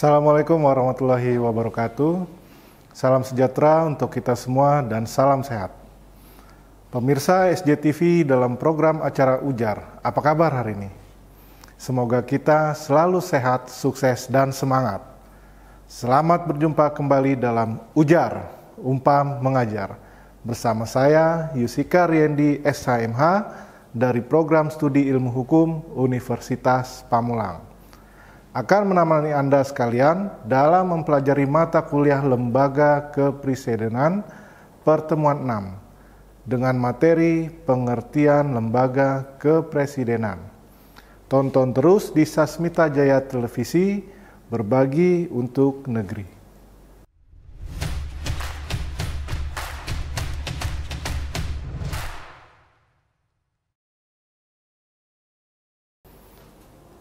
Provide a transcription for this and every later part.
Assalamualaikum warahmatullahi wabarakatuh. Salam sejahtera untuk kita semua dan salam sehat. Pemirsa SJTV dalam program acara Ujar, apa kabar hari ini? Semoga kita selalu sehat, sukses, dan semangat. Selamat berjumpa kembali dalam Ujar, Umpam Mengajar. Bersama saya, Yusika Riendi SHMH dari Program Studi Ilmu Hukum Universitas Pamulang. Akan menemani Anda sekalian dalam mempelajari mata kuliah Lembaga Kepresidenan pertemuan 6 dengan materi pengertian Lembaga Kepresidenan. Tonton terus di Sasmita Jaya Televisi, berbagi untuk negeri.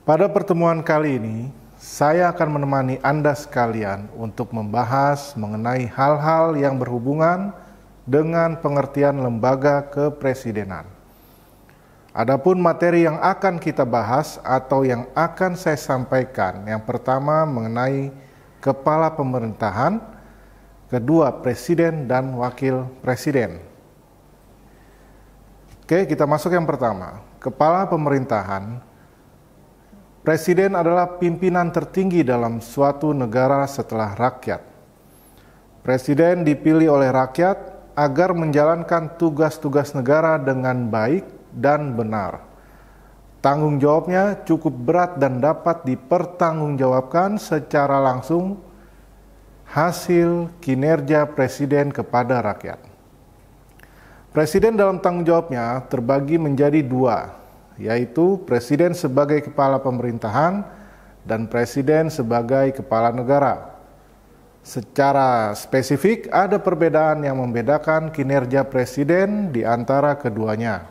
Pada pertemuan kali ini, saya akan menemani Anda sekalian untuk membahas mengenai hal-hal yang berhubungan dengan pengertian lembaga kepresidenan. Adapun materi yang akan kita bahas atau yang akan saya sampaikan, yang pertama mengenai kepala pemerintahan, kedua presiden dan wakil presiden. Oke, kita masuk yang pertama, kepala pemerintahan. Presiden adalah pimpinan tertinggi dalam suatu negara setelah rakyat. Presiden dipilih oleh rakyat agar menjalankan tugas-tugas negara dengan baik dan benar. Tanggung jawabnya cukup berat dan dapat dipertanggungjawabkan secara langsung hasil kinerja presiden kepada rakyat. Presiden dalam tanggung jawabnya terbagi menjadi dua, yaitu presiden sebagai kepala pemerintahan dan presiden sebagai kepala negara. Secara spesifik, ada perbedaan yang membedakan kinerja presiden di antara keduanya.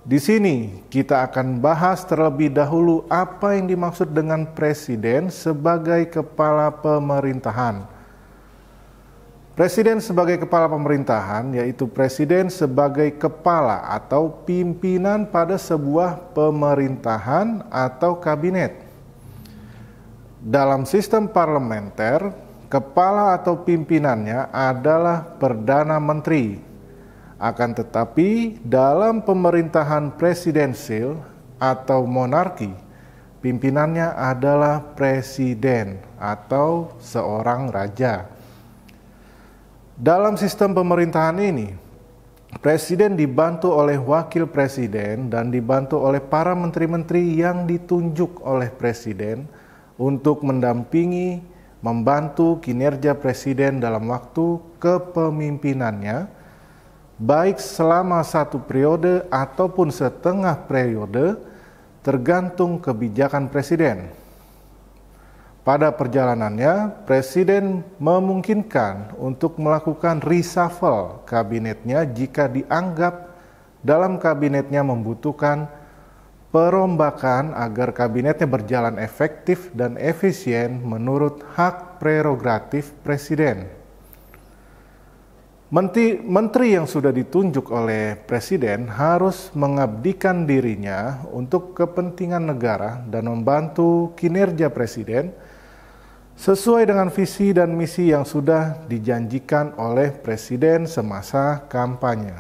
Di sini kita akan bahas terlebih dahulu apa yang dimaksud dengan presiden sebagai kepala pemerintahan. Presiden sebagai kepala pemerintahan yaitu presiden sebagai kepala atau pimpinan pada sebuah pemerintahan atau kabinet. Dalam sistem parlementer, kepala atau pimpinannya adalah Perdana Menteri. Akan tetapi dalam pemerintahan presidensil atau monarki, pimpinannya adalah presiden atau seorang raja. Dalam sistem pemerintahan ini, presiden dibantu oleh wakil presiden dan dibantu oleh para menteri-menteri yang ditunjuk oleh presiden untuk mendampingi, membantu kinerja presiden dalam waktu kepemimpinannya, baik selama satu periode ataupun setengah periode, tergantung kebijakan presiden. Pada perjalanannya, presiden memungkinkan untuk melakukan reshuffle kabinetnya jika dianggap dalam kabinetnya membutuhkan perombakan agar kabinetnya berjalan efektif dan efisien menurut hak prerogatif presiden. Menteri yang sudah ditunjuk oleh presiden harus mengabdikan dirinya untuk kepentingan negara dan membantu kinerja presiden sesuai dengan visi dan misi yang sudah dijanjikan oleh presiden semasa kampanye.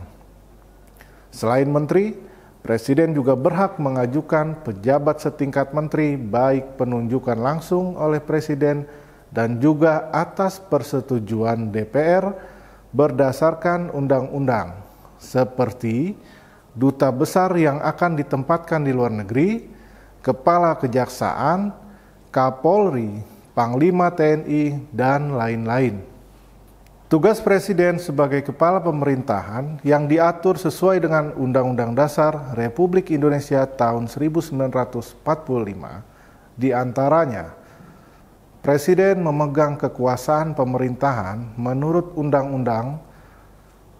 Selain menteri, presiden juga berhak mengajukan pejabat setingkat menteri baik penunjukan langsung oleh presiden dan juga atas persetujuan DPR berdasarkan undang-undang, seperti duta besar yang akan ditempatkan di luar negeri, kepala kejaksaan, Kapolri, Panglima TNI, dan lain-lain. Tugas presiden sebagai kepala pemerintahan yang diatur sesuai dengan Undang-Undang Dasar Republik Indonesia tahun 1945, diantaranya presiden memegang kekuasaan pemerintahan menurut Undang-Undang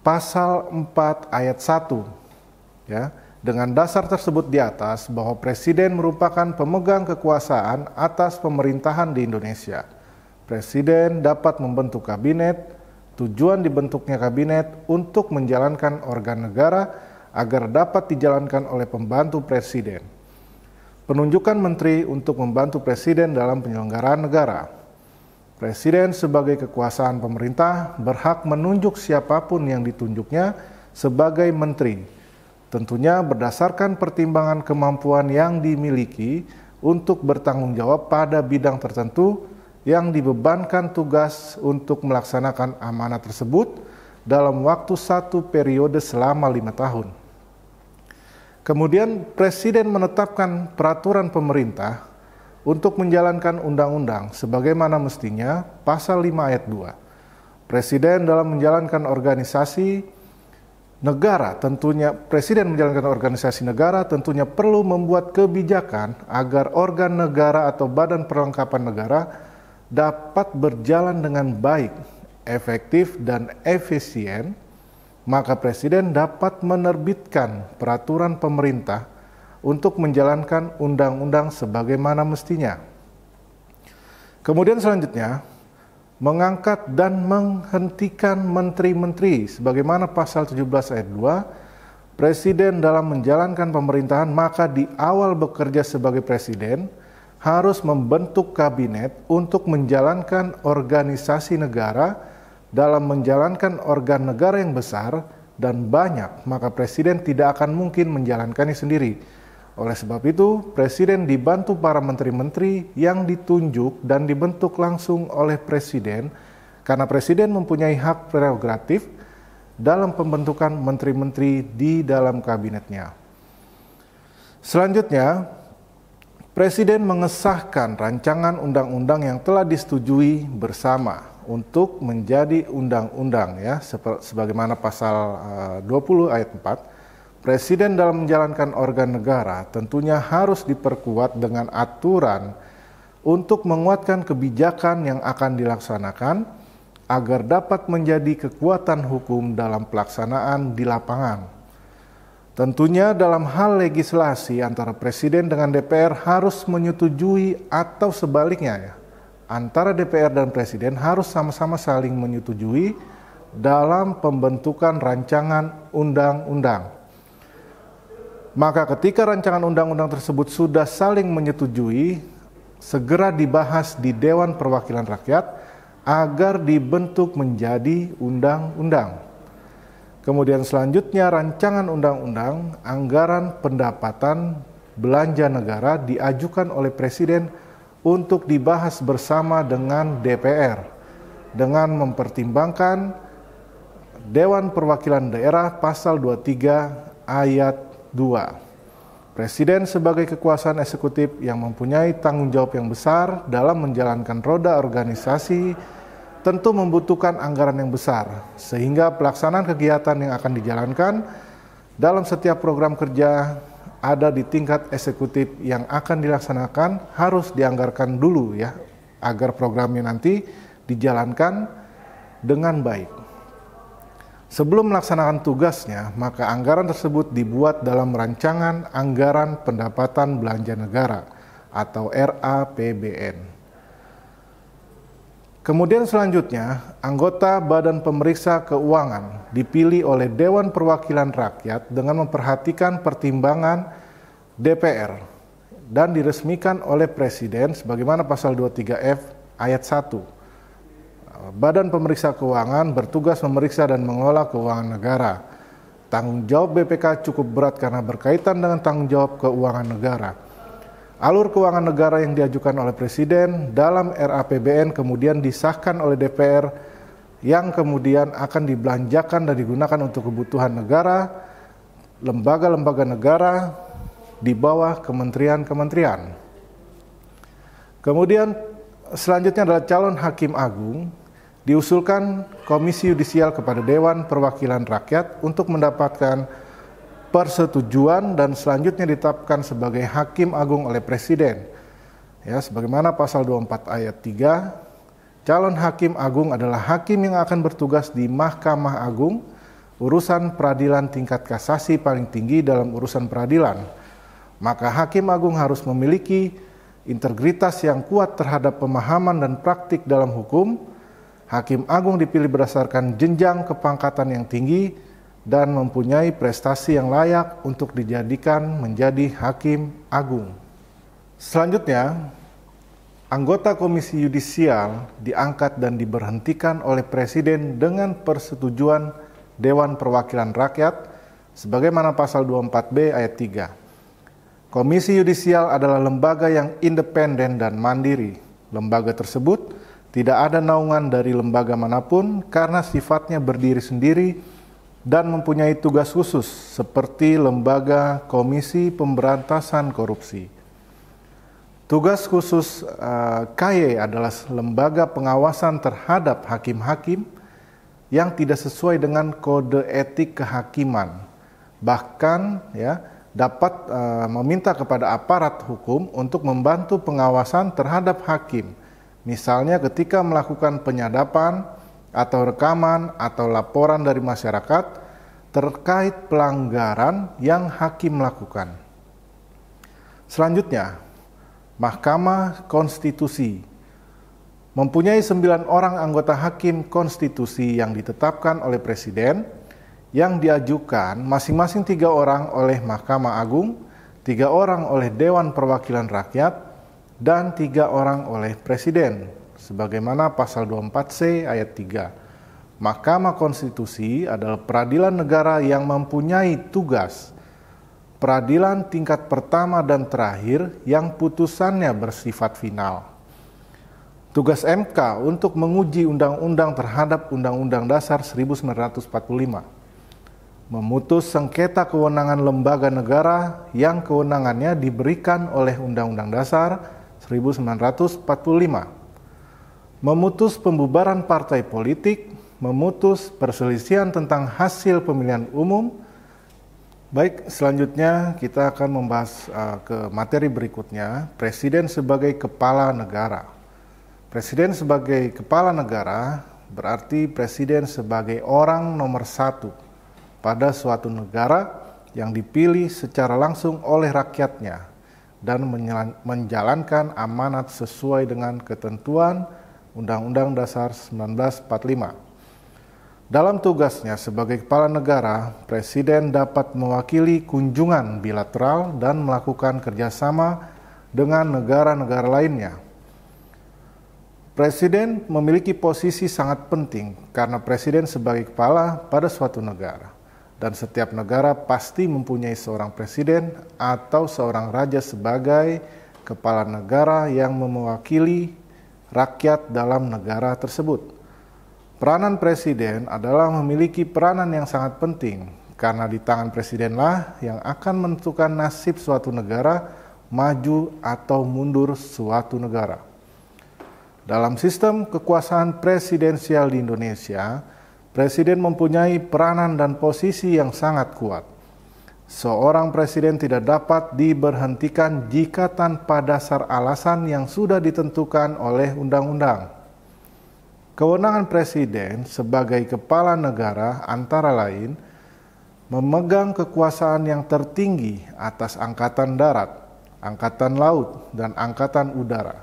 Pasal 4 Ayat 1, ya. Dengan dasar tersebut di atas bahwa presiden merupakan pemegang kekuasaan atas pemerintahan di Indonesia. Presiden dapat membentuk kabinet. Tujuan dibentuknya kabinet untuk menjalankan organ negara agar dapat dijalankan oleh pembantu presiden. Penunjukan menteri untuk membantu presiden dalam penyelenggaraan negara. Presiden sebagai kekuasaan pemerintah berhak menunjuk siapapun yang ditunjuknya sebagai menteri, tentunya berdasarkan pertimbangan kemampuan yang dimiliki untuk bertanggung jawab pada bidang tertentu yang dibebankan tugas untuk melaksanakan amanat tersebut dalam waktu 1 periode selama 5 tahun. Kemudian Presiden menetapkan peraturan pemerintah untuk menjalankan undang-undang sebagaimana mestinya pasal 5 ayat 2. Presiden dalam menjalankan organisasi negara tentunya perlu membuat kebijakan agar organ negara atau badan perlengkapan negara dapat berjalan dengan baik, efektif, dan efisien. Maka Presiden dapat menerbitkan peraturan pemerintah untuk menjalankan undang-undang sebagaimana mestinya. Kemudian selanjutnya, mengangkat dan menghentikan menteri-menteri sebagaimana pasal 17 ayat 2. Presiden dalam menjalankan pemerintahan maka di awal bekerja sebagai presiden harus membentuk kabinet untuk menjalankan organisasi negara. Dalam menjalankan organ negara yang besar dan banyak, maka Presiden tidak akan mungkin menjalankannya sendiri. Oleh sebab itu, Presiden dibantu para menteri-menteri yang ditunjuk dan dibentuk langsung oleh Presiden, karena Presiden mempunyai hak prerogatif dalam pembentukan menteri-menteri di dalam kabinetnya. Selanjutnya, Presiden mengesahkan rancangan undang-undang yang telah disetujui bersama untuk menjadi undang-undang ya, sebagaimana pasal 20 ayat 4. Presiden dalam menjalankan organ negara tentunya harus diperkuat dengan aturan untuk menguatkan kebijakan yang akan dilaksanakan agar dapat menjadi kekuatan hukum dalam pelaksanaan di lapangan. Tentunya dalam hal legislasi antara Presiden dengan DPR harus menyetujui atau sebaliknya ya. Antara DPR dan Presiden harus sama-sama saling menyetujui dalam pembentukan rancangan undang-undang. Maka ketika rancangan undang-undang tersebut sudah saling menyetujui, segera dibahas di Dewan Perwakilan Rakyat agar dibentuk menjadi undang-undang. Kemudian selanjutnya rancangan undang-undang anggaran pendapatan belanja negara diajukan oleh Presiden untuk dibahas bersama dengan DPR dengan mempertimbangkan Dewan Perwakilan Daerah pasal 23 ayat 2. Presiden sebagai kekuasaan eksekutif yang mempunyai tanggung jawab yang besar dalam menjalankan roda organisasi tentu membutuhkan anggaran yang besar, sehingga pelaksanaan kegiatan yang akan dijalankan dalam setiap program kerja ada di tingkat eksekutif yang akan dilaksanakan harus dianggarkan dulu ya, agar programnya nanti dijalankan dengan baik. Sebelum melaksanakan tugasnya, maka anggaran tersebut dibuat dalam rancangan anggaran pendapatan belanja negara atau RAPBN. Kemudian selanjutnya, anggota Badan Pemeriksa Keuangan dipilih oleh Dewan Perwakilan Rakyat dengan memperhatikan pertimbangan DPR dan diresmikan oleh Presiden sebagaimana pasal 23F ayat 1. Badan Pemeriksa Keuangan bertugas memeriksa dan mengelola keuangan negara. Tanggung jawab BPK cukup berat karena berkaitan dengan tanggung jawab keuangan negara. Alur keuangan negara yang diajukan oleh Presiden dalam RAPBN kemudian disahkan oleh DPR yang kemudian akan dibelanjakan dan digunakan untuk kebutuhan negara, lembaga-lembaga negara di bawah kementerian-kementerian. Kemudian selanjutnya adalah calon hakim agung, diusulkan Komisi Yudisial kepada Dewan Perwakilan Rakyat untuk mendapatkan persetujuan dan selanjutnya ditetapkan sebagai hakim agung oleh Presiden. Ya, sebagaimana pasal 24 ayat 3, calon hakim agung adalah hakim yang akan bertugas di Mahkamah Agung, urusan peradilan tingkat kasasi paling tinggi dalam urusan peradilan. Maka hakim agung harus memiliki integritas yang kuat terhadap pemahaman dan praktik dalam hukum. Hakim agung dipilih berdasarkan jenjang kepangkatan yang tinggi dan mempunyai prestasi yang layak untuk dijadikan menjadi hakim agung. Selanjutnya, anggota Komisi Yudisial diangkat dan diberhentikan oleh Presiden dengan persetujuan Dewan Perwakilan Rakyat sebagaimana pasal 24B ayat 3. Komisi Yudisial adalah lembaga yang independen dan mandiri. Lembaga tersebut tidak ada naungan dari lembaga manapun karena sifatnya berdiri sendiri dan mempunyai tugas khusus seperti lembaga Komisi Pemberantasan Korupsi. Tugas khusus KY adalah lembaga pengawasan terhadap hakim-hakim yang tidak sesuai dengan kode etik kehakiman. Bahkan dapat meminta kepada aparat hukum untuk membantu pengawasan terhadap hakim. Misalnya ketika melakukan penyadapan atau rekaman atau laporan dari masyarakat terkait pelanggaran yang hakim lakukan. Selanjutnya, Mahkamah Konstitusi mempunyai 9 orang anggota hakim konstitusi yang ditetapkan oleh Presiden, yang diajukan masing-masing 3 orang oleh Mahkamah Agung, 3 orang oleh Dewan Perwakilan Rakyat, dan 3 orang oleh Presiden, sebagaimana pasal 24C ayat 3. Mahkamah Konstitusi adalah peradilan negara yang mempunyai tugas peradilan tingkat pertama dan terakhir yang putusannya bersifat final. Tugas MK untuk menguji undang-undang terhadap Undang-Undang Dasar 1945. Memutus sengketa kewenangan lembaga negara yang kewenangannya diberikan oleh Undang-Undang Dasar 1945. Memutus pembubaran partai politik, memutus perselisihan tentang hasil pemilihan umum. Baik, selanjutnya kita akan membahas ke materi berikutnya, Presiden sebagai kepala negara. Presiden sebagai kepala negara berarti Presiden sebagai orang nomor 1 pada suatu negara yang dipilih secara langsung oleh rakyatnya dan menjalankan amanat sesuai dengan ketentuan Undang-Undang Dasar 1945. Dalam tugasnya sebagai kepala negara, Presiden dapat mewakili kunjungan bilateral dan melakukan kerjasama dengan negara-negara lainnya. Presiden memiliki posisi sangat penting karena Presiden sebagai kepala pada suatu negara. Dan setiap negara pasti mempunyai seorang presiden atau seorang raja sebagai kepala negara yang mewakili rakyat dalam negara tersebut. Peranan presiden adalah memiliki peranan yang sangat penting karena di tangan presidenlah yang akan menentukan nasib suatu negara, maju atau mundur suatu negara. Dalam sistem kekuasaan presidensial di Indonesia, presiden mempunyai peranan dan posisi yang sangat kuat. Seorang presiden tidak dapat diberhentikan jika tanpa dasar alasan yang sudah ditentukan oleh undang-undang. Kewenangan presiden sebagai kepala negara antara lain memegang kekuasaan yang tertinggi atas angkatan darat, angkatan laut, dan angkatan udara.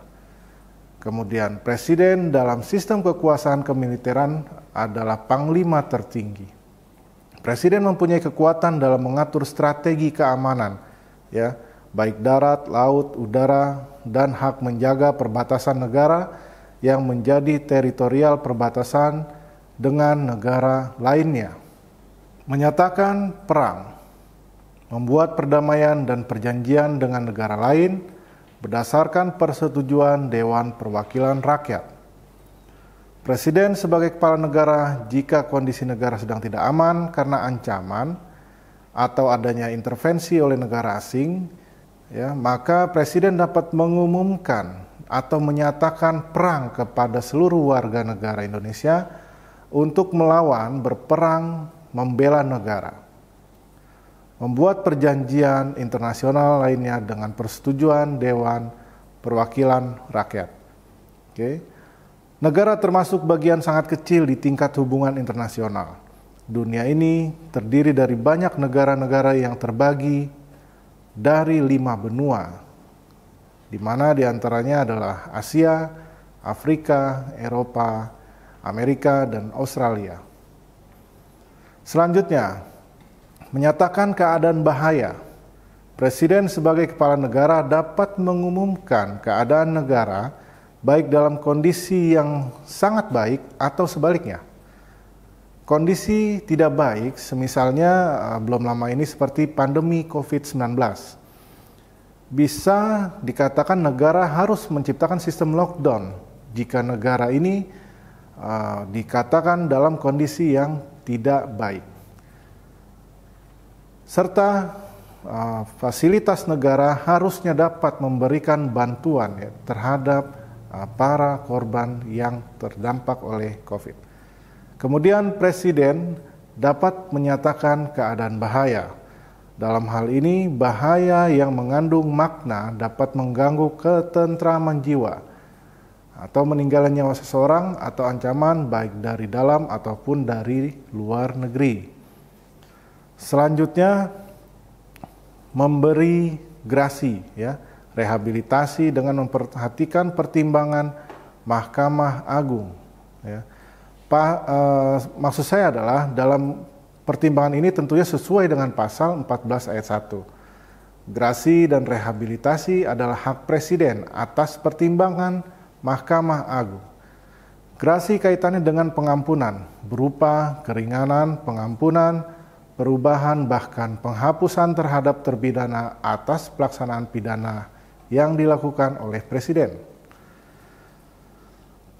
Kemudian presiden dalam sistem kekuasaan kemiliteran adalah panglima tertinggi. Presiden mempunyai kekuatan dalam mengatur strategi keamanan, baik darat, laut, udara, dan hak menjaga perbatasan negara yang menjadi teritorial perbatasan dengan negara lainnya. Menyatakan perang, membuat perdamaian dan perjanjian dengan negara lain berdasarkan persetujuan Dewan Perwakilan Rakyat. Presiden sebagai kepala negara jika kondisi negara sedang tidak aman karena ancaman atau adanya intervensi oleh negara asing, maka presiden dapat mengumumkan atau menyatakan perang kepada seluruh warga negara Indonesia untuk melawan, berperang, membela negara. Membuat perjanjian internasional lainnya dengan persetujuan Dewan Perwakilan Rakyat. Negara termasuk bagian sangat kecil di tingkat hubungan internasional. Dunia ini terdiri dari banyak negara-negara yang terbagi dari 5 benua, di mana diantaranya adalah Asia, Afrika, Eropa, Amerika, dan Australia. Selanjutnya, menyatakan keadaan bahaya. Presiden sebagai kepala negara dapat mengumumkan keadaan negara baik dalam kondisi yang sangat baik atau sebaliknya. Kondisi tidak baik, semisalnya belum lama ini seperti pandemi COVID-19. Bisa dikatakan negara harus menciptakan sistem lockdown jika negara ini dikatakan dalam kondisi yang tidak baik. Serta fasilitas negara harusnya dapat memberikan bantuan terhadap para korban yang terdampak oleh COVID. Kemudian Presiden dapat menyatakan keadaan bahaya. Dalam hal ini, bahaya yang mengandung makna dapat mengganggu ketentraman jiwa atau meninggalnya nyawa seseorang atau ancaman baik dari dalam ataupun dari luar negeri. Selanjutnya, memberi grasi, rehabilitasi dengan memperhatikan pertimbangan Mahkamah Agung. Maksud saya adalah dalam pertimbangan ini tentunya sesuai dengan pasal 14 ayat 1. Grasi dan rehabilitasi adalah hak Presiden atas pertimbangan Mahkamah Agung. Grasi kaitannya dengan pengampunan berupa keringanan, pengampunan, perubahan bahkan penghapusan terhadap terpidana atas pelaksanaan pidana yang dilakukan oleh Presiden.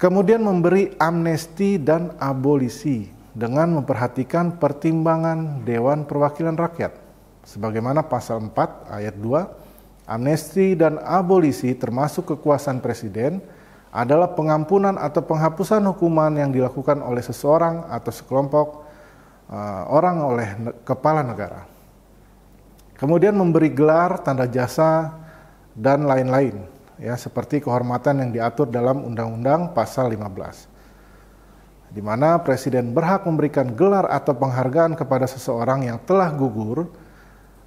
Kemudian memberi amnesti dan abolisi dengan memperhatikan pertimbangan Dewan Perwakilan Rakyat. Sebagaimana pasal 4 ayat 2, amnesti dan abolisi termasuk kekuasaan Presiden adalah pengampunan atau penghapusan hukuman yang dilakukan oleh seseorang atau sekelompok orang oleh kepala negara. Kemudian memberi gelar, tanda jasa, dan lain-lain, seperti kehormatan yang diatur dalam Undang-Undang Pasal 15, di mana Presiden berhak memberikan gelar atau penghargaan kepada seseorang yang telah gugur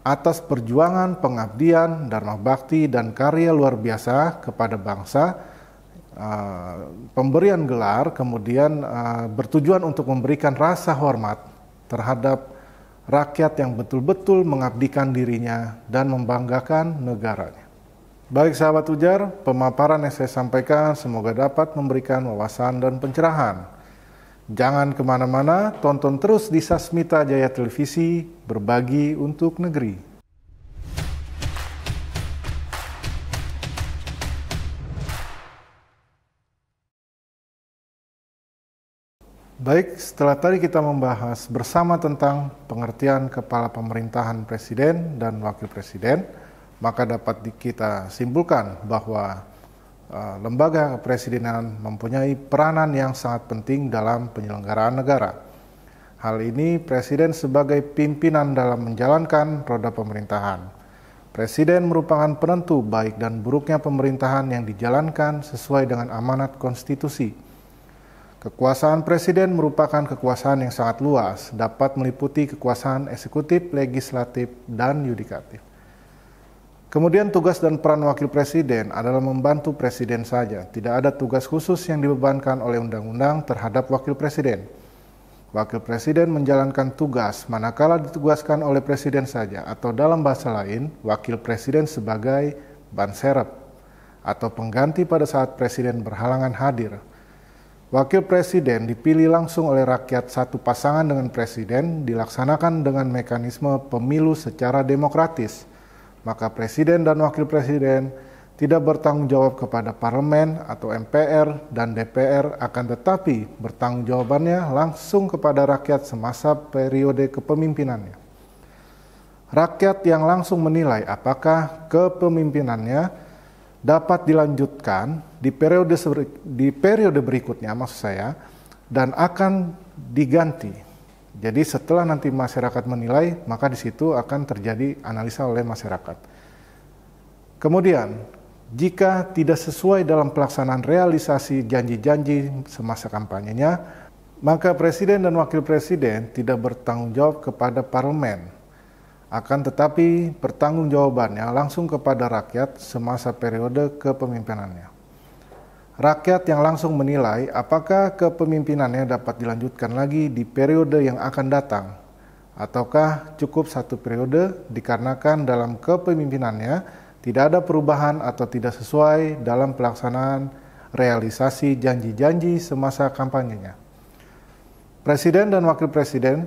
atas perjuangan, pengabdian, dharma bakti, dan karya luar biasa kepada bangsa. Pemberian gelar kemudian bertujuan untuk memberikan rasa hormat terhadap rakyat yang betul-betul mengabdikan dirinya dan membanggakan negaranya. Baik sahabat Ujar, pemaparan yang saya sampaikan semoga dapat memberikan wawasan dan pencerahan. Jangan kemana-mana, tonton terus di Sasmita Jaya Televisi, berbagi untuk negeri. Baik, setelah tadi kita membahas bersama tentang pengertian kepala pemerintahan Presiden dan Wakil Presiden, maka dapat kita simpulkan bahwa lembaga kepresidenan mempunyai peranan yang sangat penting dalam penyelenggaraan negara. Hal ini Presiden sebagai pimpinan dalam menjalankan roda pemerintahan. Presiden merupakan penentu baik dan buruknya pemerintahan yang dijalankan sesuai dengan amanat konstitusi. Kekuasaan Presiden merupakan kekuasaan yang sangat luas, dapat meliputi kekuasaan eksekutif, legislatif, dan yudikatif. Kemudian tugas dan peran Wakil Presiden adalah membantu Presiden saja. Tidak ada tugas khusus yang dibebankan oleh undang-undang terhadap Wakil Presiden. Wakil Presiden menjalankan tugas manakala ditugaskan oleh Presiden saja, atau dalam bahasa lain, Wakil Presiden sebagai ban serep atau pengganti pada saat Presiden berhalangan hadir. Wakil Presiden dipilih langsung oleh rakyat satu pasangan dengan Presiden, dilaksanakan dengan mekanisme pemilu secara demokratis. Maka Presiden dan Wakil Presiden tidak bertanggung jawab kepada Parlemen atau MPR dan DPR, akan tetapi bertanggung jawabannya langsung kepada rakyat semasa periode kepemimpinannya. Rakyat yang langsung menilai apakah kepemimpinannya dapat dilanjutkan di periode berikutnya, maksud saya, dan akan diganti. Jadi setelah nanti masyarakat menilai, maka di situ akan terjadi analisa oleh masyarakat. Kemudian, jika tidak sesuai dalam pelaksanaan realisasi janji-janji semasa kampanyenya, maka Presiden dan Wakil Presiden tidak bertanggung jawab kepada Parlemen. Akan tetapi pertanggungjawabannya langsung kepada rakyat semasa periode kepemimpinannya. Rakyat yang langsung menilai apakah kepemimpinannya dapat dilanjutkan lagi di periode yang akan datang. ataukah cukup 1 periode dikarenakan dalam kepemimpinannya tidak ada perubahan atau tidak sesuai dalam pelaksanaan realisasi janji-janji semasa kampanyenya. Presiden dan Wakil Presiden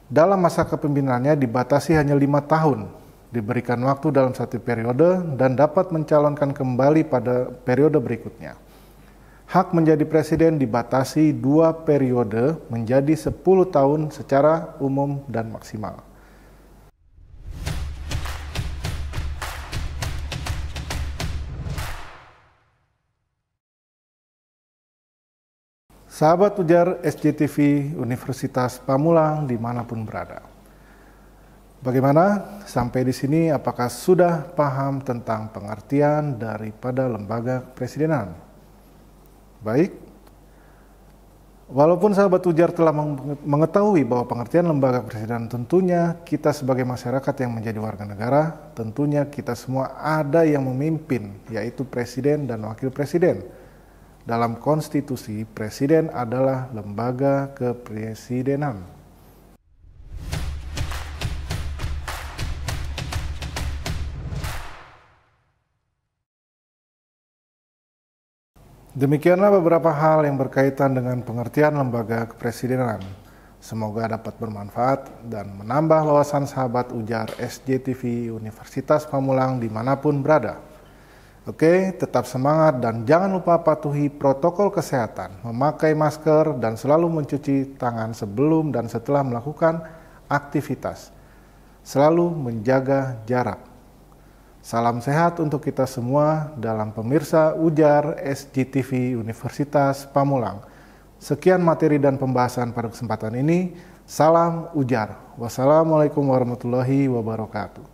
dalam masa kepemimpinannya dibatasi hanya 5 tahun, diberikan waktu dalam 1 periode dan dapat mencalonkan kembali pada periode berikutnya. Hak menjadi presiden dibatasi 2 periode menjadi 10 tahun secara umum dan maksimal. Sahabat ujar SJTV Universitas Pamulang dimanapun berada. Bagaimana? Sampai di sini apakah sudah paham tentang pengertian daripada lembaga kepresidenan? Baik, walaupun sahabat ujar telah mengetahui bahwa pengertian lembaga kepresidenan tentunya kita sebagai masyarakat yang menjadi warga negara, tentunya kita semua ada yang memimpin, yaitu presiden dan wakil presiden. Dalam konstitusi, presiden adalah lembaga kepresidenan. Demikianlah beberapa hal yang berkaitan dengan pengertian lembaga kepresidenan. Semoga dapat bermanfaat dan menambah wawasan sahabat ujar SJTV Universitas Pamulang dimanapun berada. Oke, tetap semangat dan jangan lupa patuhi protokol kesehatan, memakai masker dan selalu mencuci tangan sebelum dan setelah melakukan aktivitas. Selalu menjaga jarak. Salam sehat untuk kita semua dalam pemirsa ujar SJTV Universitas Pamulang. Sekian materi dan pembahasan pada kesempatan ini. Salam ujar. Wassalamualaikum warahmatullahi wabarakatuh.